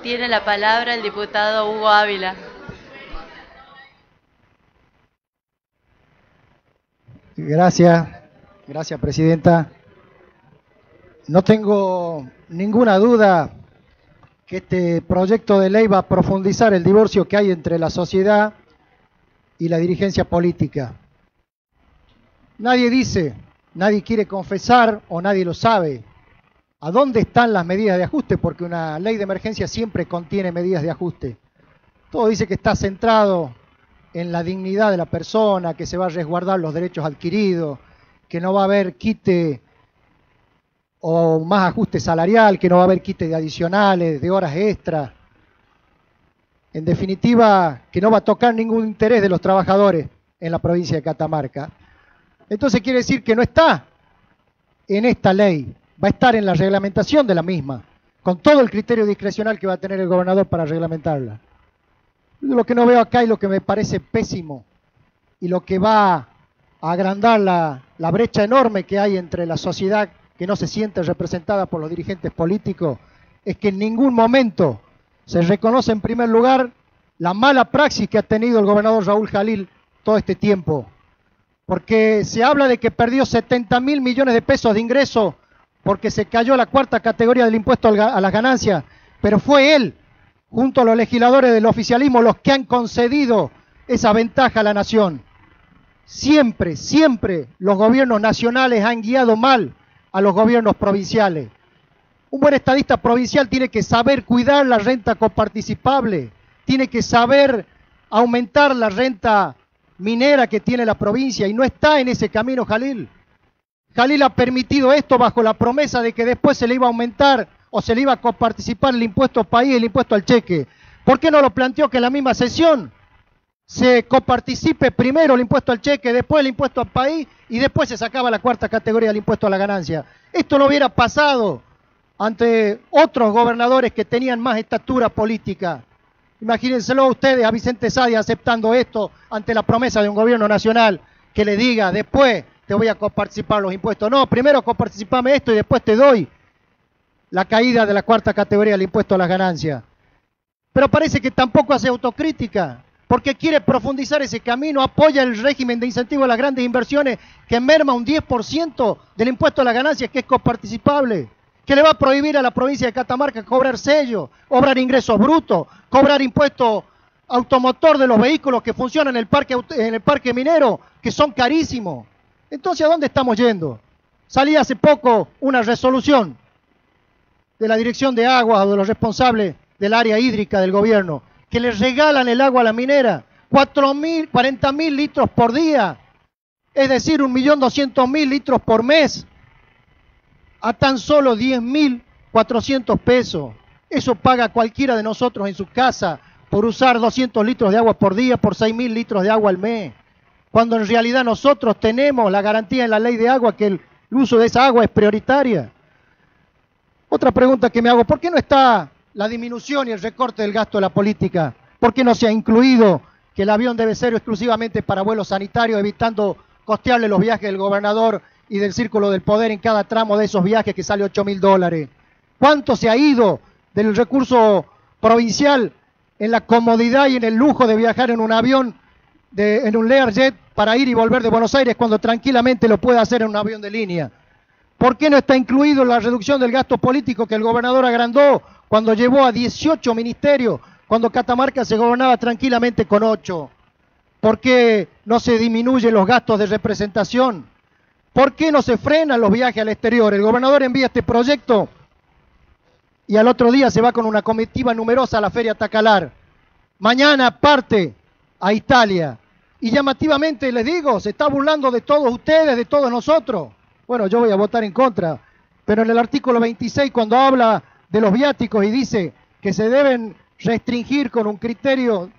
Tiene la palabra el diputado Hugo Ávila. Gracias, presidenta. No tengo ninguna duda que este proyecto de ley va a profundizar el divorcio que hay entre la sociedad y la dirigencia política. Nadie dice, nadie quiere confesar o nadie lo sabe a dónde están las medidas de ajuste, porque una ley de emergencia siempre contiene medidas de ajuste. Todo dice que está centrado en la dignidad de la persona, que se va a resguardar los derechos adquiridos, que no va a haber quite o más ajuste salarial, que no va a haber quite de adicionales, de horas extras. En definitiva, que no va a tocar ningún interés de los trabajadores en la provincia de Catamarca. Entonces quiere decir que no está en esta ley, va a estar en la reglamentación de la misma, con todo el criterio discrecional que va a tener el gobernador para reglamentarla. Lo que no veo acá y lo que me parece pésimo y lo que va a agrandar la brecha enorme que hay entre la sociedad que no se siente representada por los dirigentes políticos es que en ningún momento se reconoce en primer lugar la mala praxis que ha tenido el gobernador Raúl Jalil todo este tiempo. Porque se habla de que perdió 70.000 millones de pesos de ingresos porque se cayó la cuarta categoría del impuesto a las ganancias, pero fue él, junto a los legisladores del oficialismo, los que han concedido esa ventaja a la nación. Siempre, siempre los gobiernos nacionales han guiado mal a los gobiernos provinciales. Un buen estadista provincial tiene que saber cuidar la renta coparticipable, tiene que saber aumentar la renta minera que tiene la provincia y no está en ese camino Jalil. Jalil ha permitido esto bajo la promesa de que después se le iba a aumentar o se le iba a coparticipar el impuesto país y el impuesto al cheque. ¿Por qué no lo planteó que en la misma sesión se coparticipe primero el impuesto al cheque, después el impuesto al país y después se sacaba la cuarta categoría del impuesto a la ganancia? Esto no hubiera pasado ante otros gobernadores que tenían más estatura política. Imagínenselo ustedes a Vicente Sadia aceptando esto ante la promesa de un gobierno nacional que le diga después te voy a coparticipar los impuestos. No, primero coparticipame esto y después te doy la caída de la cuarta categoría del impuesto a las ganancias. Pero parece que tampoco hace autocrítica, porque quiere profundizar ese camino, apoya el régimen de incentivo a las grandes inversiones que merma un 10% del impuesto a las ganancias que es coparticipable, que le va a prohibir a la provincia de Catamarca cobrar sello, cobrar ingresos brutos, cobrar impuesto automotor de los vehículos que funcionan en el parque minero, que son carísimos. Entonces, ¿a dónde estamos yendo? Salía hace poco una resolución de la Dirección de Aguas o de los responsables del área hídrica del gobierno, que les regalan el agua a la minera, 40.000 litros por día, es decir, 1.200.000 litros por mes, a tan solo 10.400 pesos. Eso paga cualquiera de nosotros en su casa por usar 200 litros de agua por día, por 6.000 litros de agua al mes, cuando en realidad nosotros tenemos la garantía en la ley de agua que el uso de esa agua es prioritaria. Otra pregunta que me hago, ¿por qué no está la disminución y el recorte del gasto de la política? ¿Por qué no se ha incluido que el avión debe ser exclusivamente para vuelos sanitarios, evitando costearle los viajes del gobernador y del Círculo del Poder en cada tramo de esos viajes que sale $8.000? ¿Cuánto se ha ido del recurso provincial en la comodidad y en el lujo de viajar en un avión, en un Learjet, para ir y volver de Buenos Aires cuando tranquilamente lo puede hacer en un avión de línea? ¿Por qué no está incluido la reducción del gasto político que el gobernador agrandó cuando llevó a 18 ministerios, cuando Catamarca se gobernaba tranquilamente con 8? ¿Por qué no se disminuyen los gastos de representación? ¿Por qué no se frenan los viajes al exterior? El gobernador envía este proyecto y al otro día se va con una comitiva numerosa a la Feria Tacalar. Mañana parte a Italia. Y llamativamente les digo, se está burlando de todos ustedes, de todos nosotros. Bueno, yo voy a votar en contra, pero en el artículo 26, cuando habla de los viáticos y dice que se deben restringir con un criterio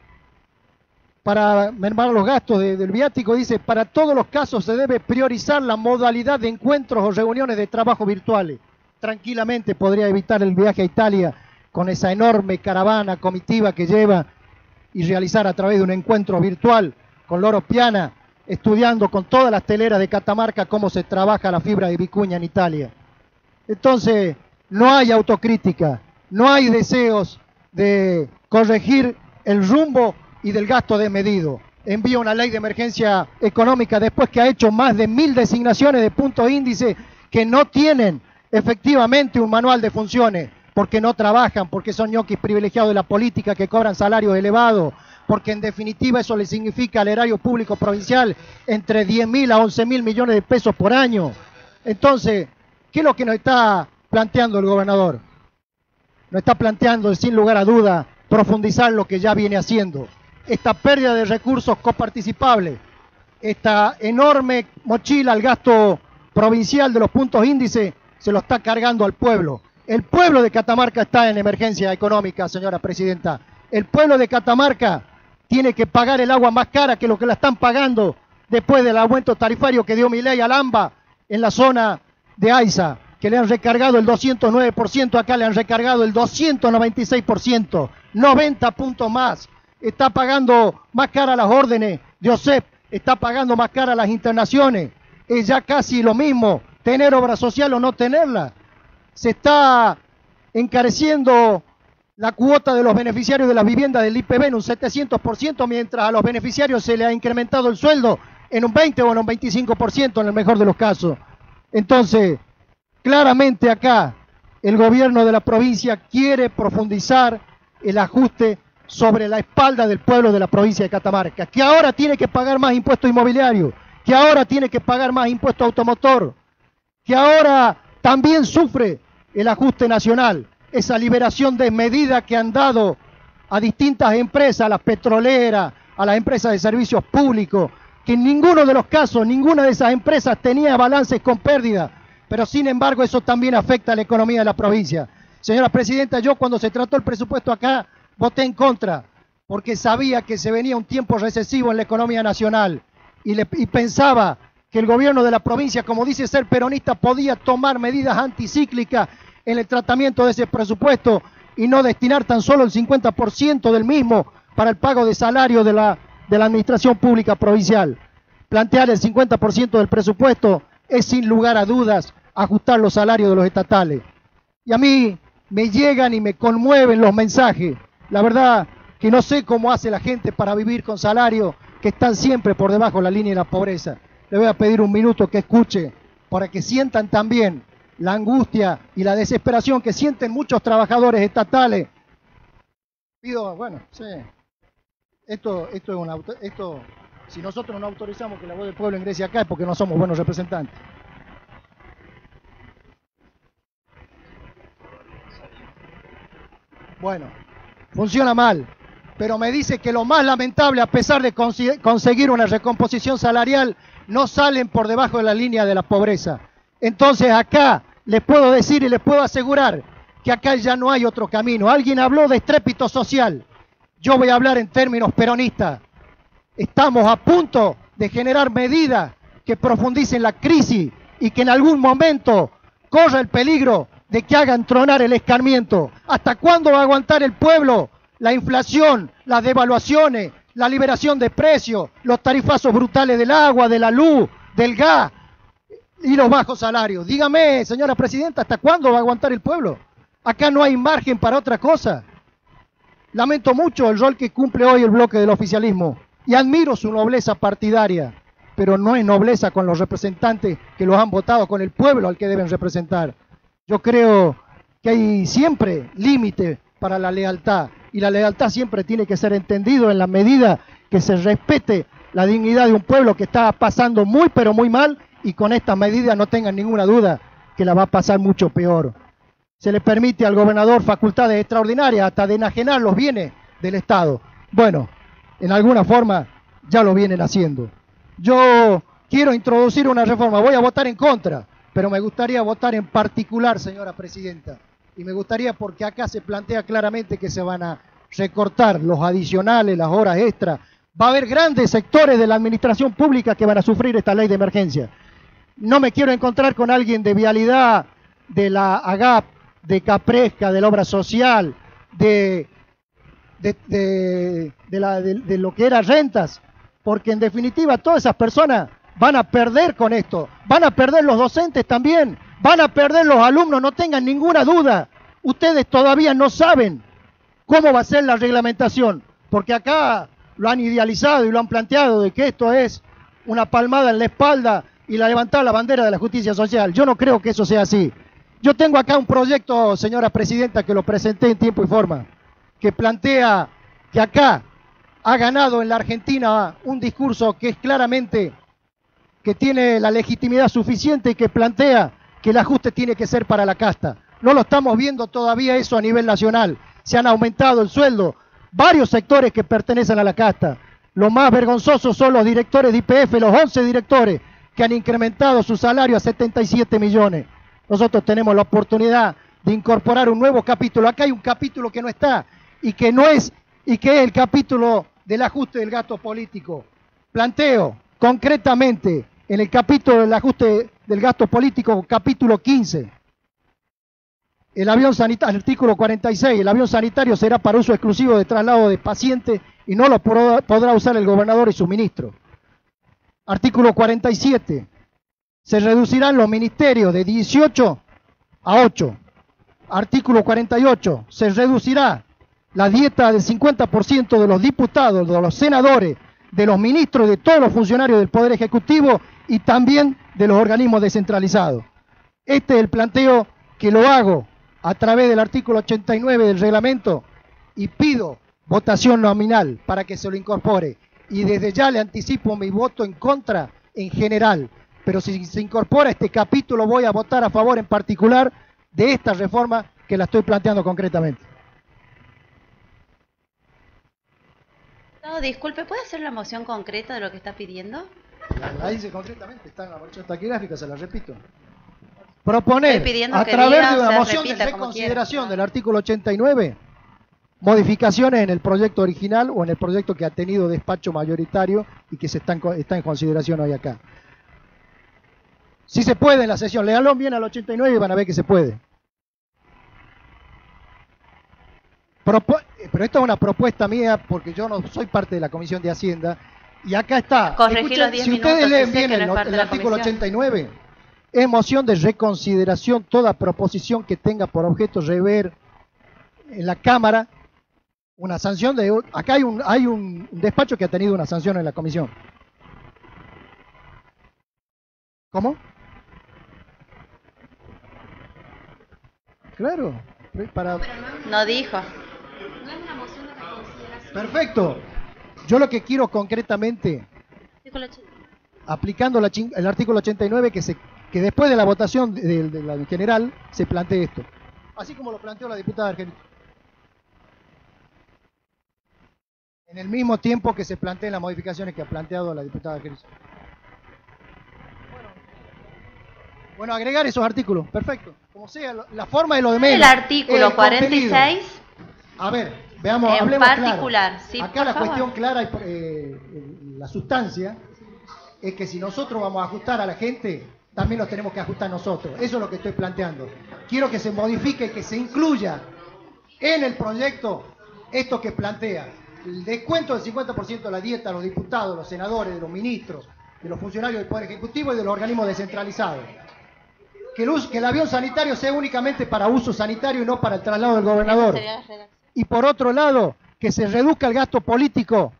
para mermar los gastos del viático, dice, para todos los casos se debe priorizar la modalidad de encuentros o reuniones de trabajo virtuales. Tranquilamente podría evitar el viaje a Italia con esa enorme caravana comitiva que lleva y realizar a través de un encuentro virtual con Loro Piana, estudiando con todas las teleras de Catamarca cómo se trabaja la fibra de vicuña en Italia. Entonces, no hay autocrítica, no hay deseos de corregir el rumbo y del gasto desmedido. Envía una ley de emergencia económica después que ha hecho más de 1000 designaciones de puntos índice que no tienen efectivamente un manual de funciones, porque no trabajan, porque son ñoquis privilegiados de la política que cobran salarios elevados, porque en definitiva eso le significa al erario público provincial entre 10.000 a 11.000 millones de pesos por año. Entonces, ¿qué es lo que nos está planteando el gobernador? Nos está planteando, sin lugar a duda, profundizar lo que ya viene haciendo. Esta pérdida de recursos coparticipables, esta enorme mochila al gasto provincial de los puntos índice, se lo está cargando al pueblo. El pueblo de Catamarca está en emergencia económica, señora presidenta. El pueblo de Catamarca tiene que pagar el agua más cara que lo que la están pagando después del aumento tarifario que dio Milei al AMBA en la zona de Aiza, que le han recargado el 209%, acá le han recargado el 296%, 90 puntos más. Está pagando más cara las órdenes de OSEP, está pagando más cara las internaciones. Es ya casi lo mismo tener obra social o no tenerla. Se está encareciendo la cuota de los beneficiarios de las viviendas del IPB en un 700%, mientras a los beneficiarios se le ha incrementado el sueldo en un 20 o en un 25% en el mejor de los casos. Entonces, claramente acá el gobierno de la provincia quiere profundizar el ajuste sobre la espalda del pueblo de la provincia de Catamarca, que ahora tiene que pagar más impuesto inmobiliario, que ahora tiene que pagar más impuesto automotor, que ahora también sufre el ajuste nacional, esa liberación desmedida que han dado a distintas empresas, a las petroleras, a las empresas de servicios públicos, que en ninguno de los casos, ninguna de esas empresas tenía balances con pérdida, pero sin embargo eso también afecta a la economía de la provincia. Señora presidenta, yo cuando se trató el presupuesto acá voté en contra, porque sabía que se venía un tiempo recesivo en la economía nacional y pensaba que el gobierno de la provincia, como dice ser peronista, podía tomar medidas anticíclicas en el tratamiento de ese presupuesto y no destinar tan solo el 50% del mismo para el pago de salario de la administración pública provincial. Plantear el 50% del presupuesto es sin lugar a dudas ajustar los salarios de los estatales. Y a mí me llegan y me conmueven los mensajes. La verdad que no sé cómo hace la gente para vivir con salarios que están siempre por debajo de la línea de la pobreza. Le voy a pedir un minuto que escuche para que sientan también la angustia y la desesperación que sienten muchos trabajadores estatales. Pido, bueno, sí, esto es esto, si nosotros no autorizamos que la voz del pueblo ingrese acá es porque no somos buenos representantes. Bueno, funciona mal, pero me dice que lo más lamentable, a pesar de conseguir una recomposición salarial, no salen por debajo de la línea de la pobreza. Entonces acá les puedo decir y les puedo asegurar que acá ya no hay otro camino. Alguien habló de estrépito social. Yo voy a hablar en términos peronistas. Estamos a punto de generar medidas que profundicen la crisis y que en algún momento corra el peligro de que hagan tronar el escarmiento. ¿Hasta cuándo va a aguantar el pueblo la inflación, las devaluaciones, la liberación de precios, los tarifazos brutales del agua, de la luz, del gas y los bajos salarios? Dígame, señora presidenta, ¿hasta cuándo va a aguantar el pueblo? Acá no hay margen para otra cosa. Lamento mucho el rol que cumple hoy el bloque del oficialismo y admiro su nobleza partidaria, pero no es nobleza con los representantes que los han votado, con el pueblo al que deben representar. Yo creo que hay siempre límite para la lealtad y la lealtad siempre tiene que ser entendido en la medida que se respete la dignidad de un pueblo que está pasando muy pero muy mal y con estas medidas no tengan ninguna duda que la va a pasar mucho peor. Se le permite al gobernador facultades extraordinarias hasta de enajenar los bienes del Estado. Bueno, en alguna forma ya lo vienen haciendo. Yo quiero introducir una reforma, voy a votar en contra, pero me gustaría votar en particular, señora presidenta, y me gustaría porque acá se plantea claramente que se van a recortar los adicionales, las horas extras. Va a haber grandes sectores de la administración pública que van a sufrir esta ley de emergencia. No me quiero encontrar con alguien de vialidad, de la AGAP, de Capresca, de la obra social, de lo que era rentas, porque en definitiva todas esas personas van a perder con esto, van a perder los docentes también, van a perder los alumnos, no tengan ninguna duda. Ustedes todavía no saben ¿Cómo va a ser la reglamentación? Porque acá lo han idealizado y lo han planteado de que esto es una palmada en la espalda y la levantar la bandera de la justicia social. Yo no creo que eso sea así. Yo tengo acá un proyecto, señora presidenta, que lo presenté en tiempo y forma, que plantea que acá ha ganado en la Argentina un discurso que es claramente, que tiene la legitimidad suficiente y que plantea que el ajuste tiene que ser para la casta. No lo estamos viendo todavía eso a nivel nacional. Se han aumentado el sueldo varios sectores que pertenecen a la casta. Lo más vergonzoso son los directores de YPF, los 11 directores que han incrementado su salario a 77 millones. Nosotros tenemos la oportunidad de incorporar un nuevo capítulo. Acá hay un capítulo que no está y que es el capítulo del ajuste del gasto político. Planteo concretamente en el capítulo del ajuste del gasto político, capítulo 15, el avión sanitario, artículo 46, el avión sanitario será para uso exclusivo de traslado de pacientes y no lo podrá usar el gobernador y su ministro. Artículo 47, se reducirán los ministerios de 18 a 8. Artículo 48, se reducirá la dieta del 50% de los diputados, de los senadores, de los ministros, de todos los funcionarios del Poder Ejecutivo y también de los organismos descentralizados. Este es el planteo que lo hago a través del artículo 89 del reglamento y pido votación nominal para que se lo incorpore. Y desde ya le anticipo mi voto en contra en general, pero si se incorpora este capítulo voy a votar a favor en particular de esta reforma que la estoy planteando concretamente. No, disculpe, ¿puede hacer la moción concreta de lo que está pidiendo? La dice concretamente, está en la moción taquigráfica, se la repito. Proponer a que través diga, de una o sea, moción de repita como reconsideración quiera. del artículo 89, modificaciones en el proyecto original o en el proyecto que ha tenido despacho mayoritario y que está en consideración hoy acá. Si se puede en la sesión, léanlo bien al 89 y van a ver que se puede. Pero esto es una propuesta mía porque yo no soy parte de la Comisión de Hacienda y acá está. Corregir los 10 si ustedes minutos, leen sí sé bien que no es parte el de la artículo comisión. 89, es moción de reconsideración toda proposición que tenga por objeto rever en la Cámara una sanción de... Acá hay un despacho que ha tenido una sanción en la comisión. ¿Cómo? Claro, para... No dijo. Perfecto. Yo lo que quiero concretamente, aplicando el artículo 89, que después de la votación de la general se plantee esto. Así como lo planteó la diputada Argelito. En el mismo tiempo que se planteen las modificaciones que ha planteado la diputada Argelito. Bueno, agregar esos artículos, perfecto. Como sea, la forma es lo de menos. El artículo 46. A ver, veamos, en hablemos particular, claro. sí, Acá por la favor. cuestión clara y la sustancia es que si nosotros vamos a ajustar a la gente, también los tenemos que ajustar nosotros. Eso es lo que estoy planteando. Quiero que se modifique, que se incluya en el proyecto esto que plantea. El descuento del 50% de la dieta a los diputados, los senadores, de los ministros, de los funcionarios del Poder Ejecutivo y de los organismos descentralizados. Que el avión sanitario sea únicamente para uso sanitario y no para el traslado del gobernador. Y por otro lado, que se reduzca el gasto político.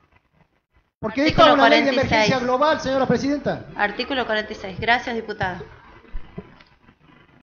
Porque esta es Artículo una ley de 46. emergencia global, señora presidenta. Artículo 46. Gracias, diputada.